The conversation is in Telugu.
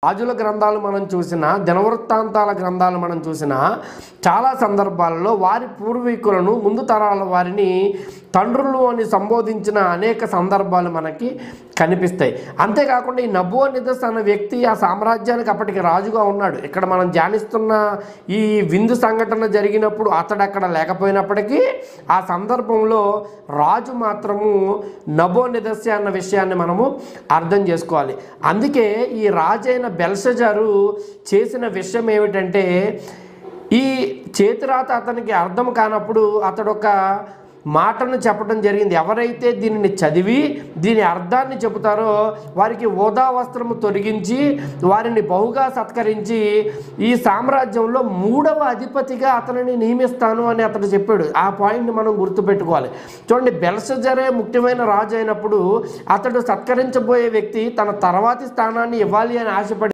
రాజుల గ్రంథాలు మనం చూసినా, దినవృత్తాంతాల గ్రంథాలు మనం చూసినా చాలా సందర్భాల్లో వారి పూర్వీకులను, ముందు తరాల వారిని తండ్రులు అని సంబోధించిన అనేక సందర్భాలు మనకి కనిపిస్తాయి. అంతేకాకుండా ఈ నబూకద్నెజర్ అనే వ్యక్తి ఆ సామ్రాజ్యానికి అప్పటికి రాజుగా ఉన్నాడు. ఇక్కడ మనం ధ్యానిస్తున్న ఈ విందు సంఘటన జరిగినప్పుడు అతడు అక్కడ లేకపోయినప్పటికీ ఆ సందర్భంలో రాజు మాత్రము నబూకద్నెజర్ అన్న విషయాన్ని మనము అర్థం చేసుకోవాలి. అందుకే ఈ రాజైన బెల్షజరు చేసిన విషయం ఏమిటంటే, ఈ చేతిరాత అతనికి అర్థం కానప్పుడు అతడు ఒక మాటను చెప్పడం జరిగింది. ఎవరైతే దీనిని చదివి దీని అర్థాన్ని చెబుతారో వారికి ఓదా వస్త్రము తొలగించి వారిని బహుగా సత్కరించి ఈ సామ్రాజ్యంలో 3వ అధిపతిగా అతనిని నియమిస్తాను అని అతడు చెప్పాడు. ఆ పాయింట్ని మనం గుర్తుపెట్టుకోవాలి. చూడండి, బెల్షజరే ముఖ్యమైన రాజు అయినప్పుడు అతడు సత్కరించబోయే వ్యక్తి తన తర్వాతి స్థానాన్ని ఇవ్వాలి అని ఆశపడి